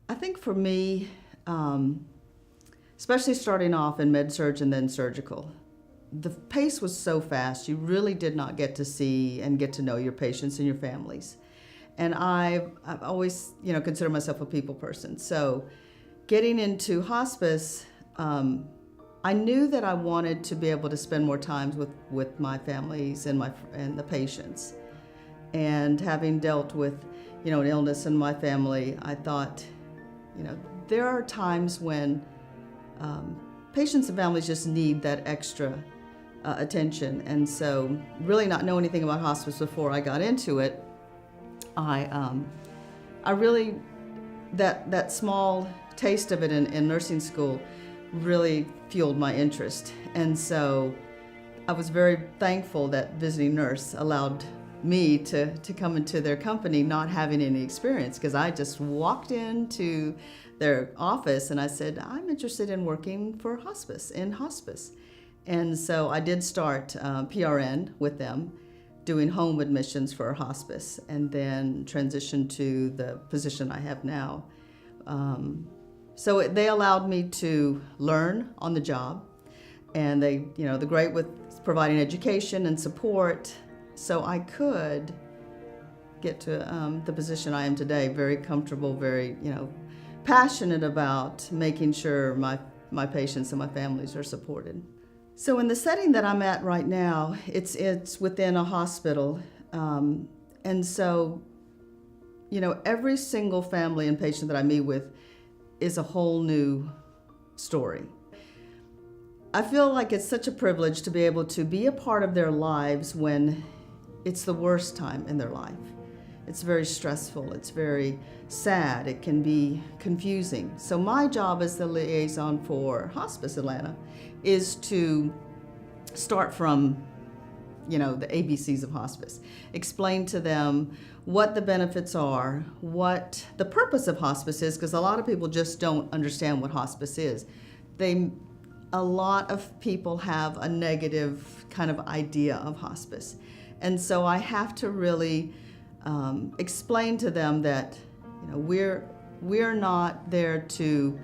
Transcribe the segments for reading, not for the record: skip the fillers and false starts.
I think for me, especially starting off in med-surg and then surgical, the pace was so fast, you really did not get to see and get to know your patients and your families. And I've always, considered myself a people person. So getting into hospice, I knew that I wanted to be able to spend more time with my families and the patients. And having dealt with, an illness in my family, I thought, there are times when patients and families just need that extra attention. And so, really not know anything about hospice before I got into it, I really, that small taste of it in nursing school really fueled my interest. And so I was very thankful that Visiting Nurse allowed me to come into their company not having any experience, because I just walked into their office and I said, I'm interested in working for hospice, in hospice. And so I did start PRN with them, doing home admissions for hospice, and then transitioned to the position I have now. So they allowed me to learn on the job, and they're great with providing education and support, so I could get to the position I am today, very comfortable, very, passionate about making sure my patients and my families are supported. So in the setting that I'm at right now, it's within a hospital, and so, every single family and patient that I meet with is a whole new story. I feel like it's such a privilege to be able to be a part of their lives when it's the worst time in their life. It's very stressful, it's very sad, it can be confusing. So my job as the liaison for Hospice Atlanta is to start from, the ABCs of hospice. Explain to them what the benefits are, what the purpose of hospice is, because a lot of people just don't understand what hospice is. A lot of people have a negative kind of idea of hospice. And so I have to really explain to them that, we're not there to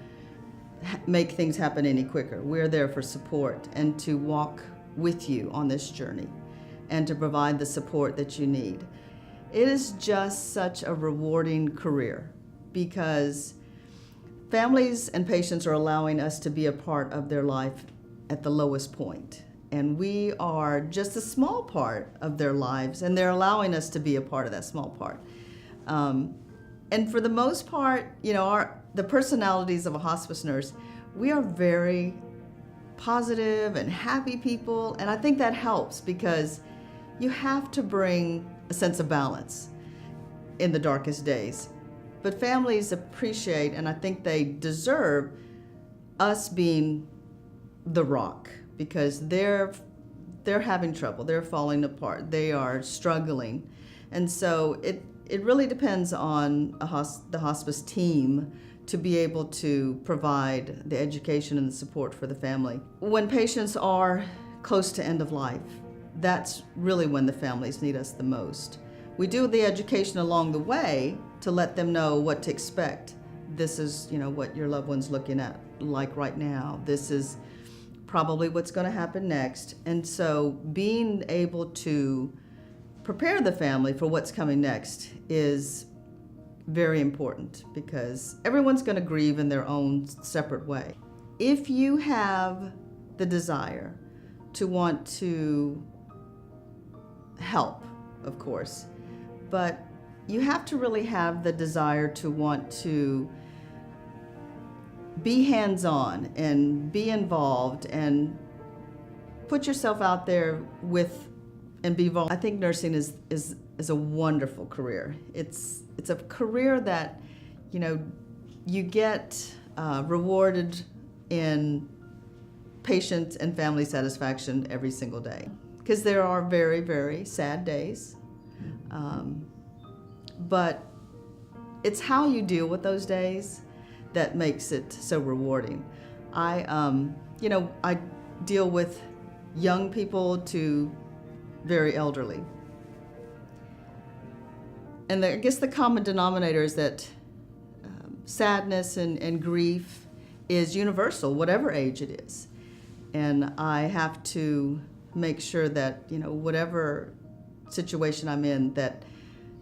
make things happen any quicker. We're there for support and to walk with you on this journey and to provide the support that you need. It is just such a rewarding career because families and patients are allowing us to be a part of their life at the lowest point. And we are just a small part of their lives, and they're allowing us to be a part of that small part. And for the most part, the personalities of a hospice nurse, we are very positive and happy people, and I think that helps because you have to bring a sense of balance in the darkest days. But families appreciate, and I think they deserve, us being the rock, because they're having trouble, they're falling apart, they are struggling. And so it really depends on the hospice team to be able to provide the education and the support for the family. When patients are close to end of life, that's really when the families need us the most. We do the education along the way to let them know what to expect. This is, what your loved one's looking at like right now. This is probably what's going to happen next. And so being able to prepare the family for what's coming next is very important because everyone's going to grieve in their own separate way. If you have the desire to want to help, of course, but you have to really have the desire to want to be hands-on and be involved and put yourself out there and be involved. I think nursing is a wonderful career. It's a career that, you get rewarded in patient and family satisfaction every single day. Because there are very, very sad days. But it's how you deal with those days that makes it so rewarding. I deal with young people to very elderly. And I guess the common denominator is that sadness and grief is universal, whatever age it is. And I have to make sure that, whatever situation I'm in, that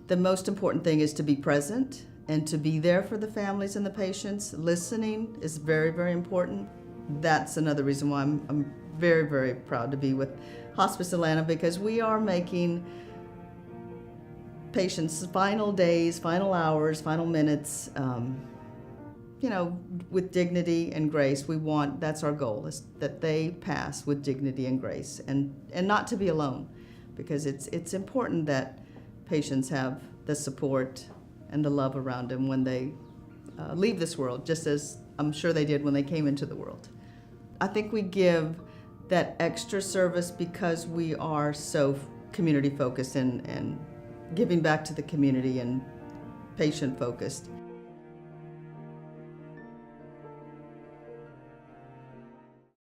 the most important thing is to be present and to be there for the families and the patients. Listening is very, very important. That's another reason why I'm very, very proud to be with Hospice Atlanta, because we are making patients' final days, final hours, final minutes, with dignity and grace. That's our goal, is that they pass with dignity and grace, and not to be alone, because it's important that patients have the support and the love around them when they leave this world, just as I'm sure they did when they came into the world. I think we give that extra service because we are so community focused and giving back to the community and patient focused.